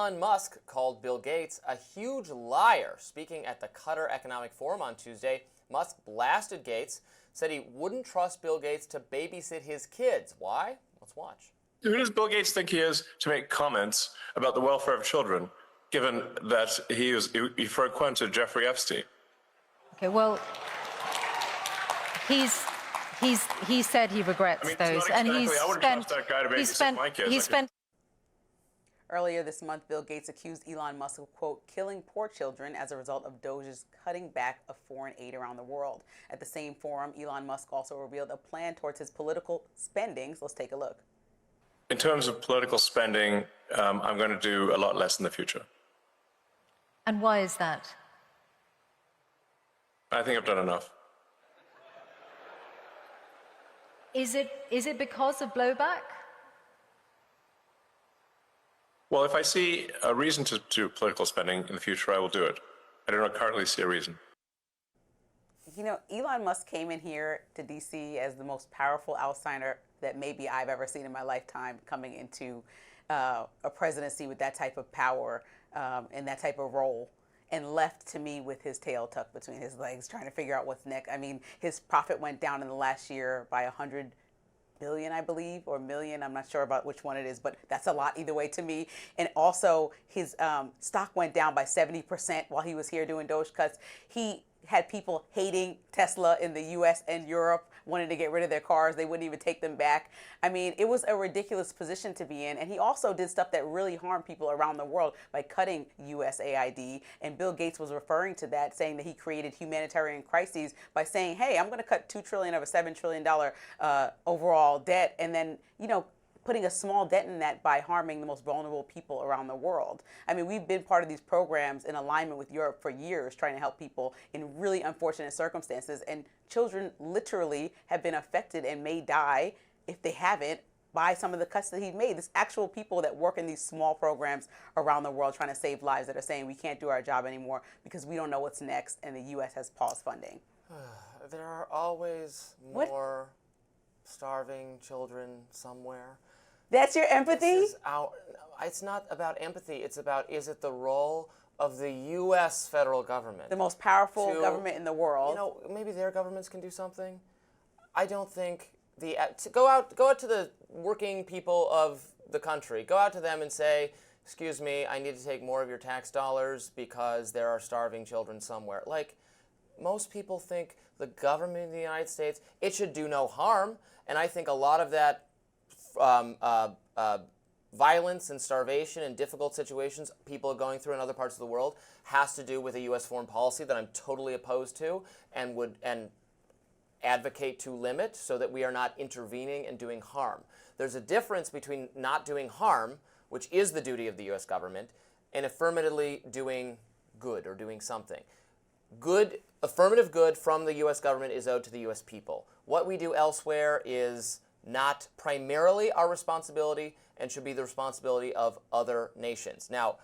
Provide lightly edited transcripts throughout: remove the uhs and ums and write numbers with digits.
Elon Musk called Bill Gates a huge liar. Speaking at the Qatar Economic Forum on Tuesday, Musk blasted Gates, said he wouldn't trust Bill Gates to babysit his kids. Why? Let's watch. Who does Bill Gates think he is to make comments about the welfare of children, given that he frequented Jeffrey Epstein? Okay, well, he said he regrets those, and he's I wouldn't trust that guy to babysit my kids. Earlier this month, Bill Gates accused Elon Musk of, quote, killing poor children as a result of Doge's cutting back of foreign aid around the world. At the same forum, Elon Musk also revealed a plan towards his political spending. So let's take a look. In terms of political spending, I'm going to do a lot less in the future. And why is that? I think I've done enough. Is it because of blowback? Well, if I see a reason to do political spending in the future, I will do it. I do not currently see a reason. You know, Elon Musk came in here to D.C. as the most powerful outsider that maybe I've ever seen in my lifetime, coming into a presidency with that type of power and that type of role, and left to me with his tail tucked between his legs, trying to figure out what's next. I mean, his profit went down in the last year by 100 billion, I believe, or million. I'm not sure about which one it is, but that's a lot either way to me. And also, his stock went down by 70% while he was here doing Doge cuts. He had people hating Tesla in the US and Europe, wanting to get rid of their cars. They wouldn't even take them back. I mean, it was a ridiculous position to be in. And he also did stuff that really harmed people around the world by cutting USAID. And Bill Gates was referring to that, saying that he created humanitarian crises by saying, hey, I'm going to cut $2 trillion of a $7 trillion overall debt. And then, you know, putting a small dent in that by harming the most vulnerable people around the world. I mean, we've been part of these programs in alignment with Europe for years, trying to help people in really unfortunate circumstances. And children literally have been affected and may die, if they haven't, by some of the cuts that he made. There's actual people that work in these small programs around the world trying to save lives that are saying we can't do our job anymore because we don't know what's next, and the U.S. has paused funding. There are always more starving children somewhere. That's your empathy? It's not about empathy. It's about, is it the role of the U.S. federal government? The most powerful government in the world. You know, maybe their governments can do something. I don't think go out to the working people of the country. Go out to them and say, excuse me, I need to take more of your tax dollars because there are starving children somewhere. Like, most people think the government of the United States, it should do no harm. And I think a lot of that violence and starvation and difficult situations people are going through in other parts of the world has to do with a U.S. foreign policy that I'm totally opposed to and would advocate to limit, so that we are not intervening and doing harm. There's a difference between not doing harm, which is the duty of the U.S. government, and affirmatively doing good or doing something. Affirmative good from the U.S. government is owed to the U.S. people. What we do elsewhere is not primarily our responsibility and should be the responsibility of other nations. Now,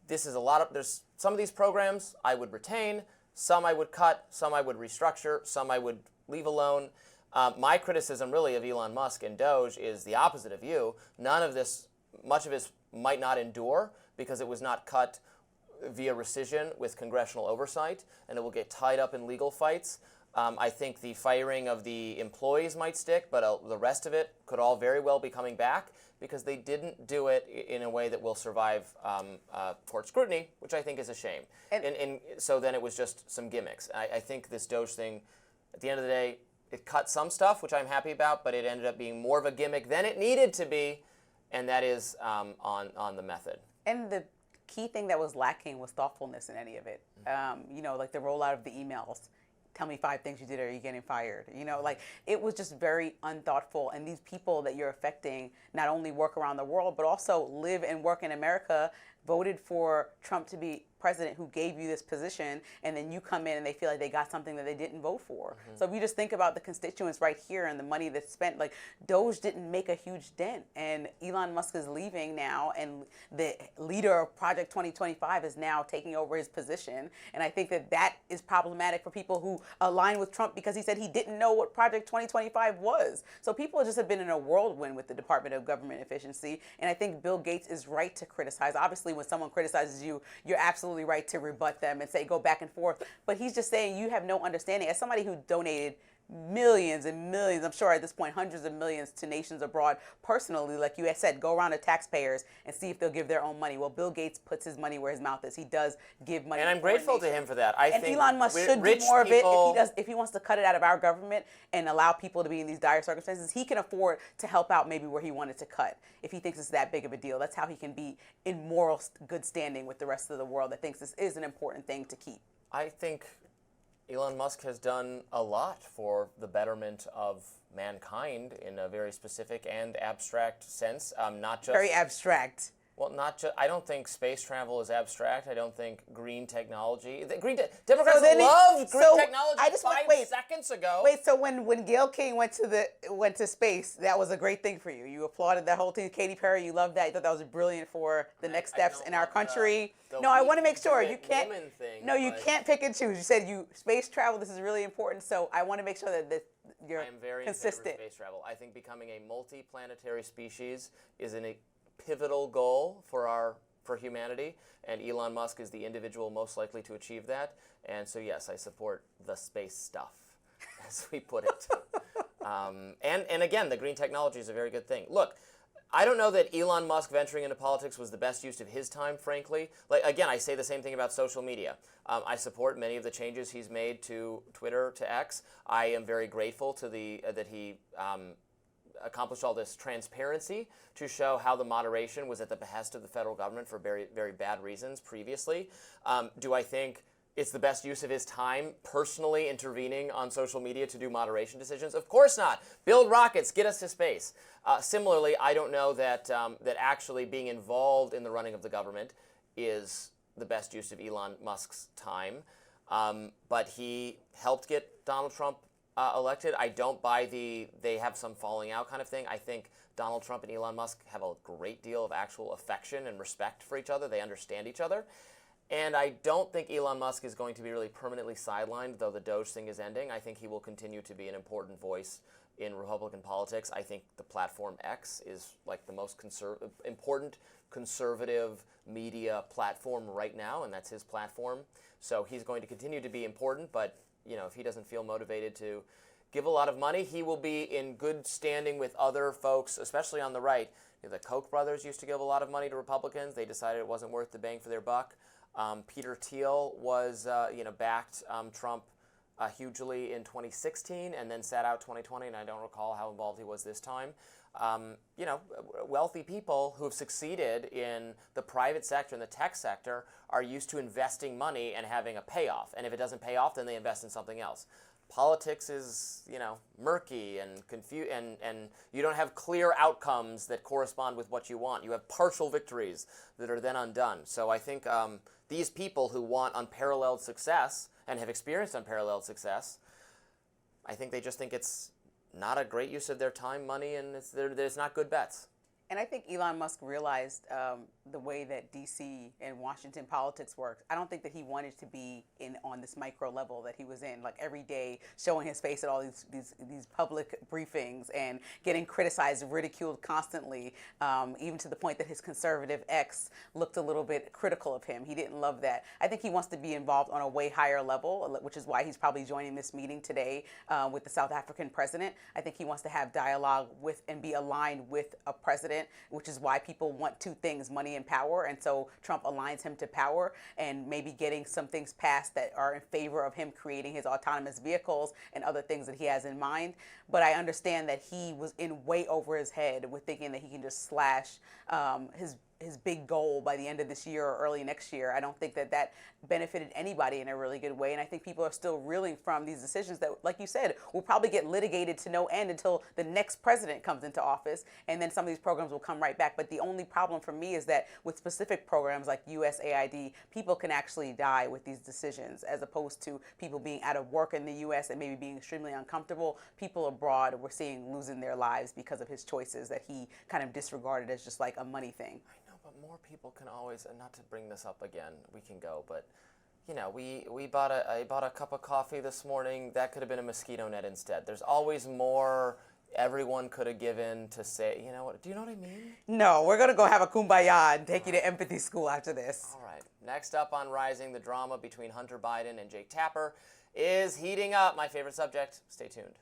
there's some of these programs I would retain, some I would cut, some I would restructure, some I would leave alone. My criticism really of Elon Musk and Doge is the opposite of you. Much of this might not endure because it was not cut via rescission with congressional oversight, and it will get tied up in legal fights. I think the firing of the employees might stick, but the rest of it could all very well be coming back because they didn't do it in a way that will survive court scrutiny, which I think is a shame. And so then it was just some gimmicks. I think this Doge thing, at the end of the day, it cut some stuff, which I'm happy about, but it ended up being more of a gimmick than it needed to be, and that is on the method. And the key thing that was lacking was thoughtfulness in any of it. You know, like the rollout of the emails. Tell me 5 things you did or you're getting fired. You know, like, it was just very unthoughtful. And these people that you're affecting not only work around the world, but also live and work in America, voted for Trump to be president, who gave you this position, and then you come in and they feel like they got something that they didn't vote for. Mm-hmm. So if you just think about the constituents right here and the money that's spent, like, Doge didn't make a huge dent, and Elon Musk is leaving now, and the leader of Project 2025 is now taking over his position, and I think that that is problematic for people who align with Trump because he said he didn't know what Project 2025 was. So people just have been in a whirlwind with the Department of Government Efficiency, and I think Bill Gates is right to criticize. Obviously, obviously when someone criticizes you, you're absolutely right to rebut them and say go back and forth. But he's just saying you have no understanding. As somebody who donated millions and millions, I'm sure at this point hundreds of millions to nations abroad personally, like you had said, go around to taxpayers and see if they'll give their own money. Well, Bill Gates puts his money where his mouth is. He does give money. And I'm grateful to him for that. I think Elon Musk should do more of it if he wants to cut it out of our government and allow people to be in these dire circumstances. He can afford to help out maybe where he wanted to cut if he thinks it's that big of a deal. That's how he can be in moral good standing with the rest of the world that thinks this is an important thing to keep. I think Elon Musk has done a lot for the betterment of mankind in a very specific and abstract sense. Not just very abstract. Well, not just. I don't think space travel is abstract. I don't think green technology. Democrats loved green technology I just 5 seconds ago. Wait, so when Gayle King went to space, that was a great thing for you. You applauded that whole thing. Katy Perry, you loved that. You thought that was brilliant for the next steps in our country. No, I want to make sure you can't. You can't pick and choose. You said space travel. This is really important. So I want to make sure that you're I am very consistent. In favor of space travel. I think becoming a multi-planetary species is a pivotal goal for humanity, and Elon Musk is the individual most likely to achieve that. And so yes, I support the space stuff, as we put it. And again, the green technology is a very good thing. Look, I don't know that Elon Musk venturing into politics was the best use of his time, frankly. Like, again, I say the same thing about social media. I support many of the changes he's made to Twitter, to X. I am very grateful to that he accomplished all this transparency to show how the moderation was at the behest of the federal government for very, very bad reasons previously. Do I think it's the best use of his time personally intervening on social media to do moderation decisions? Of course not. Build rockets, get us to space. Similarly, I don't know that actually being involved in the running of the government is the best use of Elon Musk's time. But he helped get Donald Trump elected. I don't buy they have some falling out kind of thing. I think Donald Trump and Elon Musk have a great deal of actual affection and respect for each other. They understand each other. And I don't think Elon Musk is going to be really permanently sidelined, though the Doge thing is ending. I think he will continue to be an important voice in Republican politics. I think the platform X is like the most important conservative media platform right now, and that's his platform. So he's going to continue to be important, but if he doesn't feel motivated to give a lot of money, he will be in good standing with other folks, especially on the right. The Koch brothers used to give a lot of money to Republicans. They decided it wasn't worth the bang for their buck. Peter Thiel was, backed Trump hugely in 2016 and then sat out 2020, and I don't recall how involved he was this time. Wealthy people who have succeeded in the private sector and the tech sector are used to investing money and having a payoff. And if it doesn't pay off, then they invest in something else. Politics is, murky and confused, and you don't have clear outcomes that correspond with what you want. You have partial victories that are then undone. So I think these people who want unparalleled success and have experienced unparalleled success, I think they just think it's not a great use of their time, money, and there's not good bets. And I think Elon Musk realized the way that D.C. and Washington politics works. I don't think that he wanted to be on this micro level that he was in, like every day showing his face at all these public briefings and getting criticized, ridiculed constantly, even to the point that his conservative ex looked a little bit critical of him. He didn't love that. I think he wants to be involved on a way higher level, which is why he's probably joining this meeting today with the South African president. I think he wants to have dialogue with and be aligned with a president, which is why people want two things, money and power. And so Trump aligns him to power and maybe getting some things passed that are in favor of him creating his autonomous vehicles and other things that he has in mind. But I understand that he was in way over his head with thinking that he can just slash his big goal by the end of this year or early next year. I don't think that benefited anybody in a really good way. And I think people are still reeling from these decisions that, like you said, will probably get litigated to no end until the next president comes into office. And then some of these programs will come right back. But the only problem for me is that with specific programs like USAID, people can actually die with these decisions, as opposed to people being out of work in the U.S. and maybe being extremely uncomfortable. People abroad we're seeing losing their lives because of his choices that he kind of disregarded as just like a money thing. But more people can always, and not to bring this up again, we can go, but I bought a cup of coffee this morning. That could have been a mosquito net instead. There's always more everyone could have given to say, you know what, do you know what I mean? No, we're going to go have a kumbaya and take you to empathy school after this. All right. Next up on Rising, the drama between Hunter Biden and Jake Tapper is heating up. My favorite subject. Stay tuned.